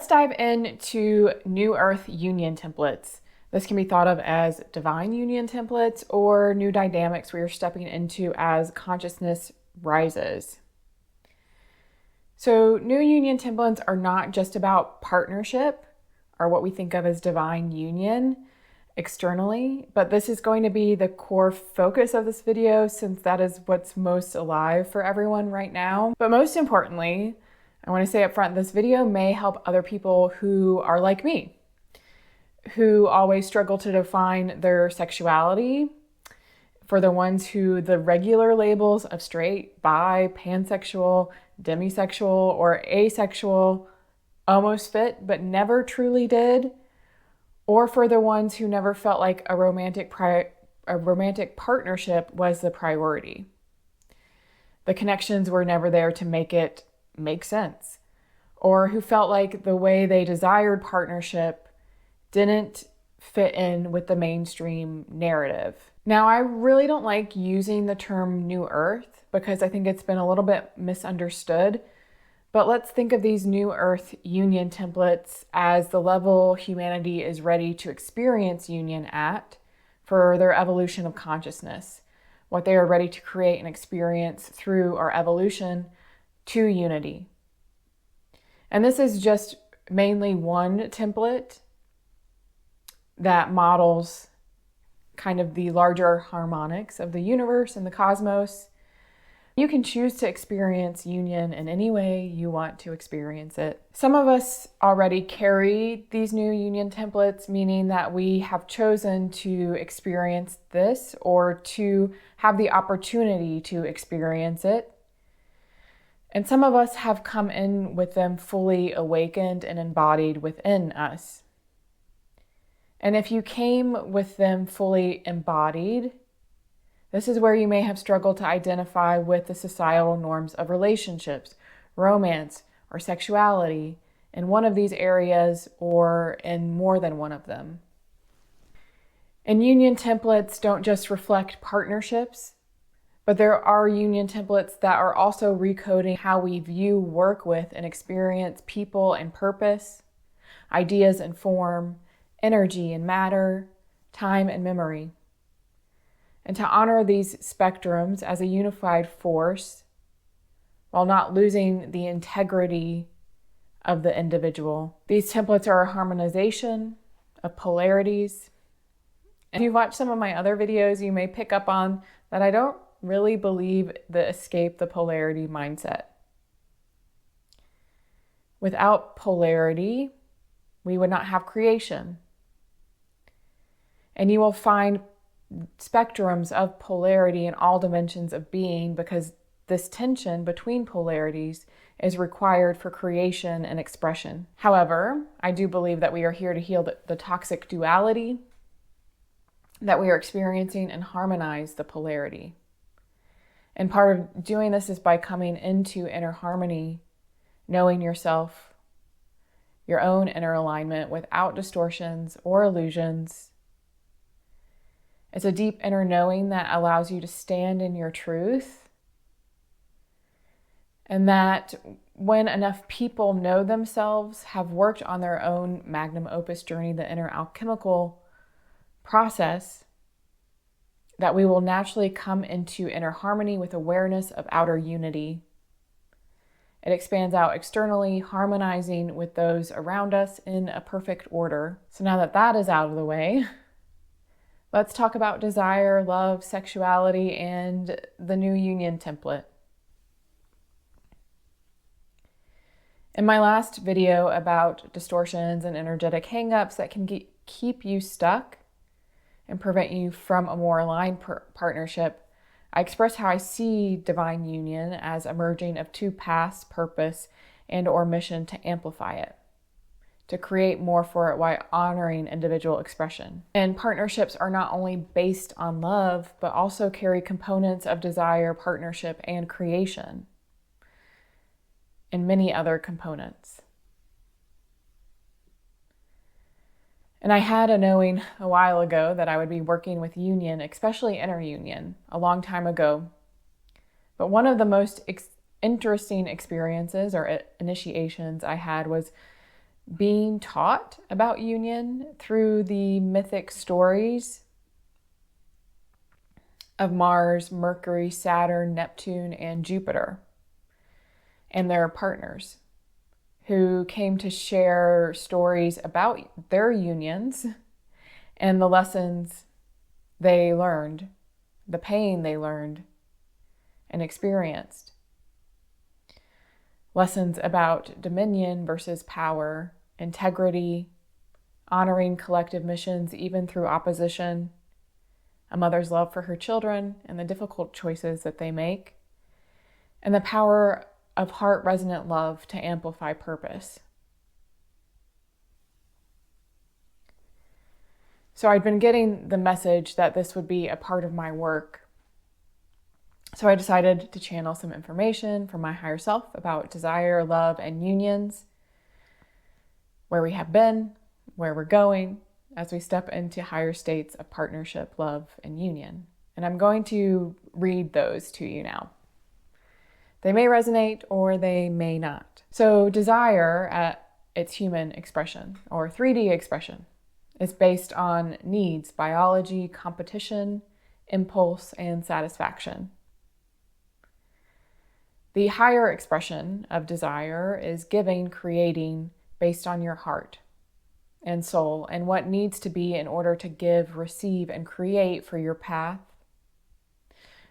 Let's dive into New Earth union templates. This can be thought of as divine union templates or new dynamics we are stepping into as consciousness rises. So new union templates are not just about partnership or what we think of as divine union externally, but this is going to be the core focus of this video since that is what's most alive for everyone right now. But most importantly, I want to say up front, this video may help other people who are like me, who always struggle to define their sexuality. For the ones who the regular labels of straight, bi, pansexual, demisexual, or asexual almost fit but never truly did. Or for the ones who never felt like a romantic partnership was the priority. The connections were never there to make it make sense. Or who felt like the way they desired partnership didn't fit in with the mainstream narrative. Now, I really don't like using the term New Earth because I think it's been a little bit misunderstood. But let's think of these New Earth union templates as the level humanity is ready to experience union at for their evolution of consciousness, what they are ready to create and experience through our evolution to unity. And this is just mainly one template that models kind of the larger harmonics of the universe and the cosmos. You can choose to experience union in any way you want to experience it. Some of us already carry these new union templates, meaning that we have chosen to experience this or to have the opportunity to experience it. And some of us have come in with them fully awakened and embodied within us. And if you came with them fully embodied, this is where you may have struggled to identify with the societal norms of relationships, romance, or sexuality in one of these areas or in more than one of them. And union templates don't just reflect partnerships, but there are union templates that are also recoding how we view, work with, and experience people and purpose, ideas and form, energy and matter, time and memory. And to honor these spectrums as a unified force while not losing the integrity of the individual. These templates are a harmonization of polarities. If you've watched some of my other videos, you may pick up on that I don't really believe the escape the polarity mindset. Without polarity, we would not have creation. And you will find spectrums of polarity in all dimensions of being because this tension between polarities is required for creation and expression. However, I do believe that we are here to heal the toxic duality that we are experiencing and harmonize the polarity. And part of doing this is by coming into inner harmony, knowing yourself, your own inner alignment without distortions or illusions. It's a deep inner knowing that allows you to stand in your truth. And that when enough people know themselves, have worked on their own magnum opus journey, the inner alchemical process, that we will naturally come into inner harmony with awareness of outer unity. It expands out externally, harmonizing with those around us in a perfect order. So now that that is out of the way, let's talk about desire, love, sexuality, and the new union template. In my last video about distortions and energetic hangups that can keep you stuck and prevent you from a more aligned partnership, I express how I see divine union as emerging of two paths, purpose, and or mission to amplify it, to create more for it while honoring individual expression. And partnerships are not only based on love, but also carry components of desire, partnership, and creation, and many other components. And I had a knowing a while ago that I would be working with union, especially inner union, a long time ago. But one of the most interesting experiences or initiations I had was being taught about union through the mythic stories of Mars, Mercury, Saturn, Neptune, and Jupiter, and their partners, who came to share stories about their unions and the lessons they learned, the pain they learned and experienced. Lessons about dominion versus power, integrity, honoring collective missions even through opposition, a mother's love for her children and the difficult choices that they make, and the power of heart-resonant love to amplify purpose. So I'd been getting the message that this would be a part of my work. So I decided to channel some information from my higher self about desire, love, and unions, where we have been, where we're going, as we step into higher states of partnership, love, and union. And I'm going to read those to you now. They may resonate or they may not. So desire at its human expression, or 3D expression, is based on needs, biology, competition, impulse, and satisfaction. The higher expression of desire is giving, creating, based on your heart and soul and what needs to be in order to give, receive, and create for your path,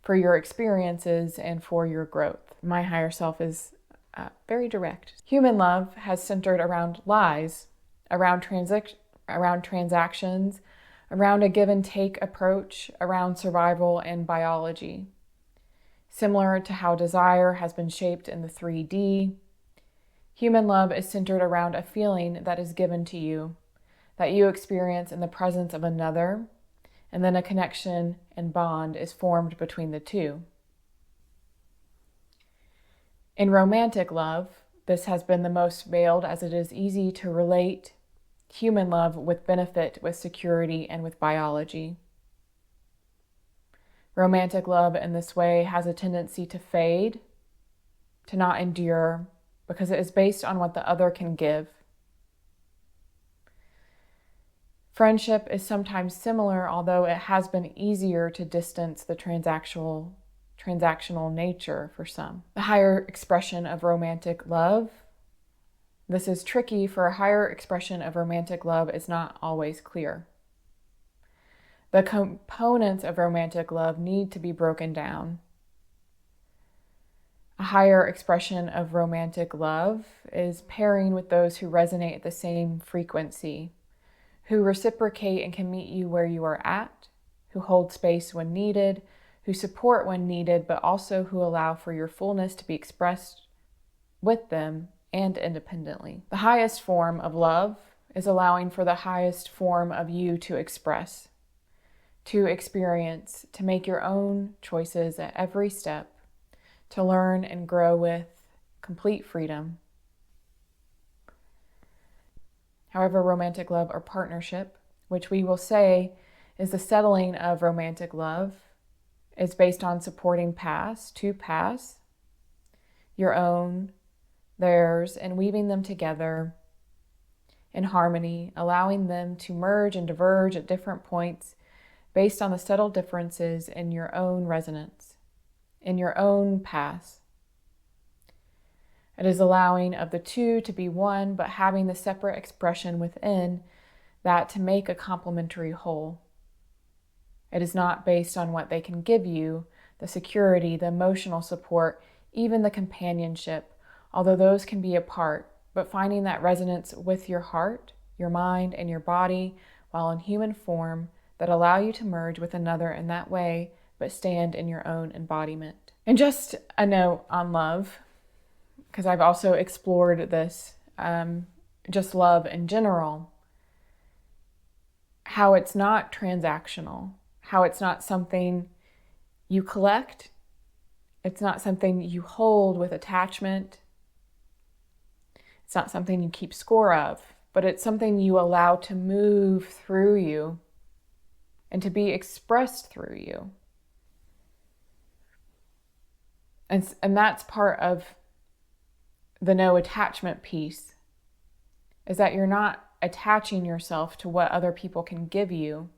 for your experiences, and for your growth. My higher self is very direct. Human love has centered around lies, around transactions, around a give and take approach, around survival and biology. Similar to how desire has been shaped in the 3D, human love is centered around a feeling that is given to you, that you experience in the presence of another, and then a connection and bond is formed between the two. In romantic love, this has been the most veiled, as it is easy to relate human love with benefit, with security, and with biology. Romantic love in this way has a tendency to fade, to not endure, because it is based on what the other can give. Friendship is sometimes similar, although it has been easier to distance the transactional nature for some. The higher expression of romantic love. This is tricky, for a higher expression of romantic love is not always clear. The components of romantic love need to be broken down. A higher expression of romantic love is pairing with those who resonate at the same frequency, who reciprocate and can meet you where you are at, who hold space when needed, who support when needed, but also who allow for your fullness to be expressed with them and independently. The highest form of love is allowing for the highest form of you to express, to experience, to make your own choices at every step, to learn and grow with complete freedom. However, romantic love or partnership, which we will say is the settling of romantic love, is based on supporting two paths, your own, theirs, and weaving them together in harmony, allowing them to merge and diverge at different points based on the subtle differences in your own resonance, in your own paths. It is allowing of the two to be one, but having the separate expression within that to make a complementary whole. It is not based on what they can give you, the security, the emotional support, even the companionship, although those can be a part, but finding that resonance with your heart, your mind, and your body while in human form that allow you to merge with another in that way, but stand in your own embodiment. And just a note on love, because I've also explored this, just love in general, how it's not transactional, how it's not something you collect, it's not something you hold with attachment, it's not something you keep score of, but it's something you allow to move through you and to be expressed through you. And that's part of the no attachment piece, is that you're not attaching yourself to what other people can give you.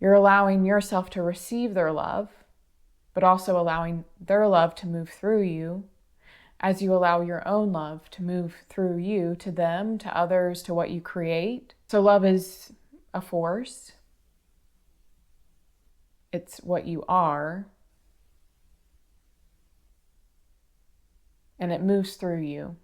You're allowing yourself to receive their love, but also allowing their love to move through you as you allow your own love to move through you to them, to others, to what you create. So love is a force. It's what you are. And it moves through you.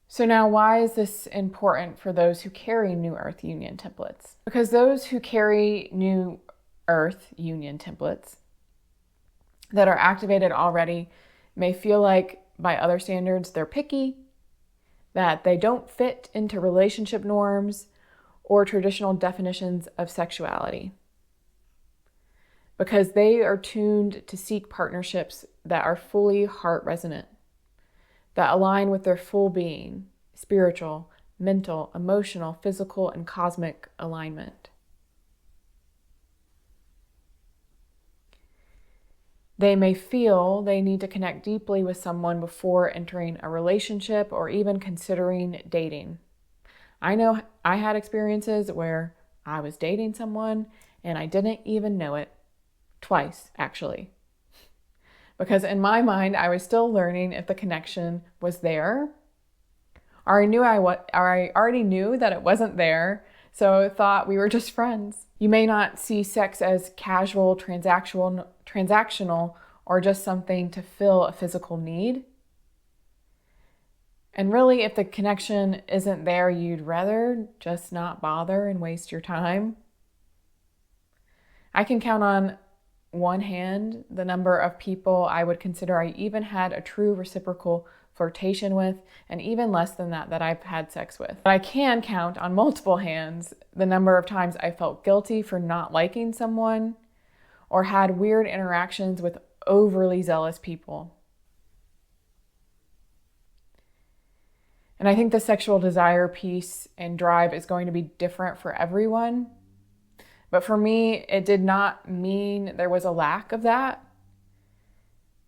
So now, why is this important for those who carry New Earth Union templates? Because those who carry New Earth Union templates that are activated already may feel like, by other standards, they're picky, that they don't fit into relationship norms or traditional definitions of sexuality. Because they are tuned to seek partnerships that are fully heart resonant, that align with their full being, spiritual, mental, emotional, physical, and cosmic alignment. They may feel they need to connect deeply with someone before entering a relationship or even considering dating. I know I had experiences where I was dating someone and I didn't even know it. Twice, actually. Because in my mind, I was still learning if the connection was there. Or I already knew that it wasn't there, so I thought we were just friends. You may not see sex as casual, transactional, or just something to fill a physical need. And really, if the connection isn't there, you'd rather just not bother and waste your time. I can count on one hand the number of people I would consider I even had a true reciprocal flirtation with, and even less than that I've had sex with. But I can count on multiple hands the number of times I felt guilty for not liking someone or had weird interactions with overly zealous people. And I think the sexual desire piece and drive is going to be different for everyone. But for me, it did not mean there was a lack of that.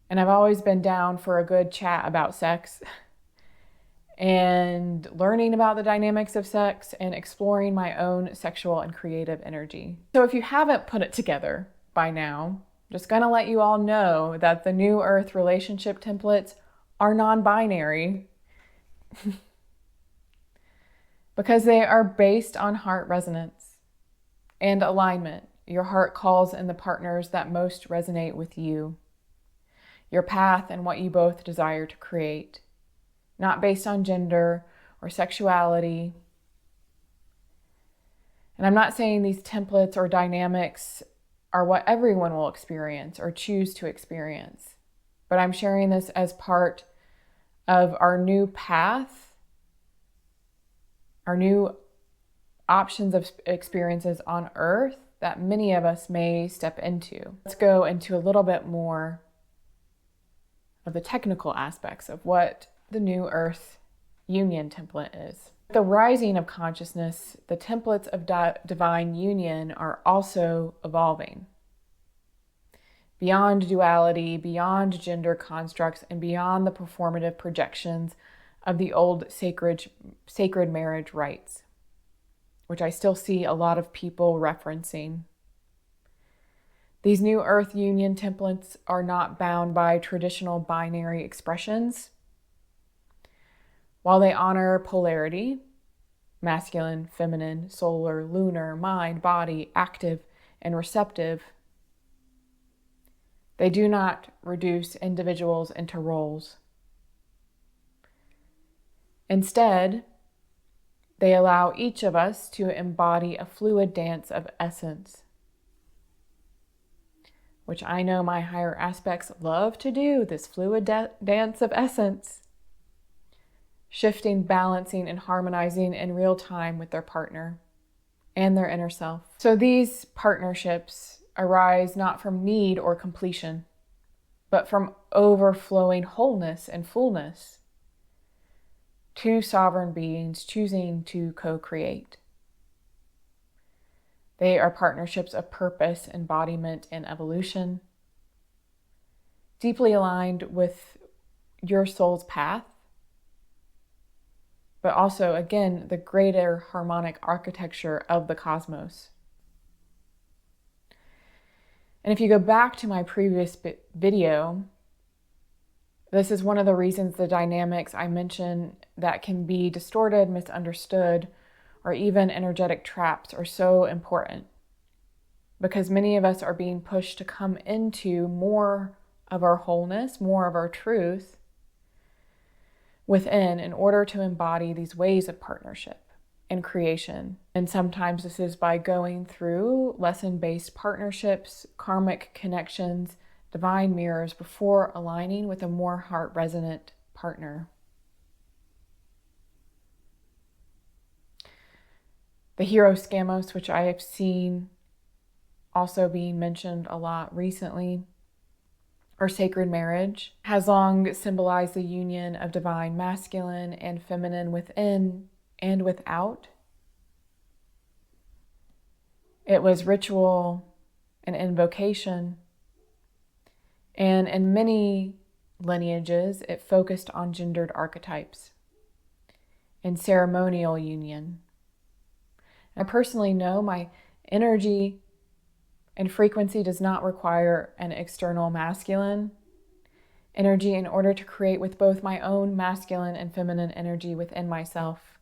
And I've always been down for a good chat about sex and learning about the dynamics of sex and exploring my own sexual and creative energy. So if you haven't put it together by now, I'm just gonna let you all know that the New Earth relationship templates are non-binary because they are based on heart resonance and alignment. Your heart calls in the partners that most resonate with you, your path and what you both desire to create, not based on gender or sexuality. And I'm not saying these templates or dynamics are what everyone will experience or choose to experience, but I'm sharing this as part of our new path, our new options of experiences on Earth that many of us may step into. Let's go into a little bit more of the technical aspects of what the New Earth Union template is. The rising of consciousness, the templates of divine union are also evolving. Beyond duality, beyond gender constructs, and beyond the performative projections of the old sacred marriage rites, which I still see a lot of people referencing. These New Earth Union templates are not bound by traditional binary expressions. While they honor polarity, masculine, feminine, solar, lunar, mind, body, active, and receptive, they do not reduce individuals into roles. Instead, they allow each of us to embody a fluid dance of essence, which I know my higher aspects love to do, this fluid dance of essence, shifting, balancing, and harmonizing in real time with their partner and their inner self. So these partnerships arise not from need or completion, but from overflowing wholeness and fullness. Two sovereign beings choosing to co-create. They are partnerships of purpose, embodiment, and evolution, deeply aligned with your soul's path, but also, again, the greater harmonic architecture of the cosmos. And if you go back to my previous video, this is one of the reasons the dynamics I mentioned that can be distorted, misunderstood, or even energetic traps are so important. Because many of us are being pushed to come into more of our wholeness, more of our truth within in order to embody these ways of partnership and creation. And sometimes this is by going through lesson-based partnerships, karmic connections, divine mirrors before aligning with a more heart-resonant partner. The hero scamos, which I have seen also being mentioned a lot recently, or sacred marriage, has long symbolized the union of divine masculine and feminine within and without. It was ritual and invocation, and in many lineages, it focused on gendered archetypes and ceremonial union. I personally know my energy and frequency does not require an external masculine energy in order to create with both my own masculine and feminine energy within myself.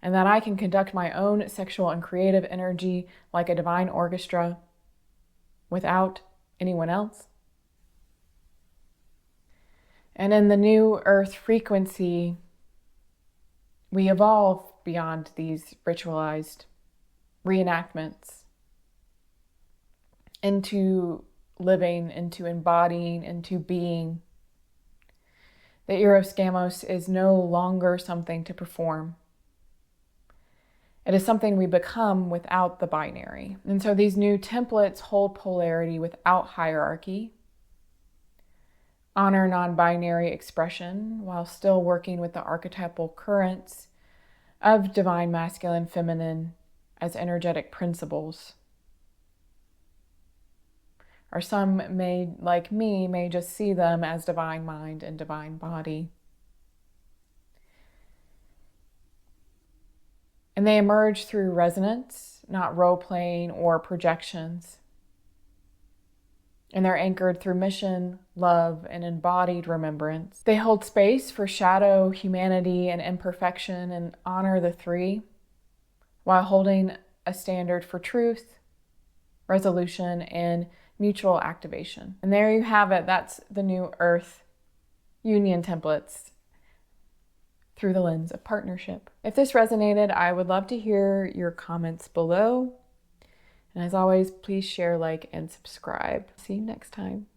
And that I can conduct my own sexual and creative energy like a divine orchestra without anyone else. And in the new earth frequency, we evolve beyond these ritualized reenactments into living, into embodying, into being. The Eros Gamos is no longer something to perform. It is something we become without the binary. And so these new templates hold polarity without hierarchy, honor non-binary expression while still working with the archetypal currents of divine masculine, feminine as energetic principles. Or some may, like me, may just see them as divine mind and divine body. And they emerge through resonance, not role-playing or projections. And they're anchored through mission, love, and embodied remembrance. They hold space for shadow, humanity, and imperfection, and honor the three, while holding a standard for truth, resolution, and mutual activation. And there you have it. That's the new Earth union templates through the lens of partnership. If this resonated, I would love to hear your comments below. And as always, please share, like, and subscribe. See you next time.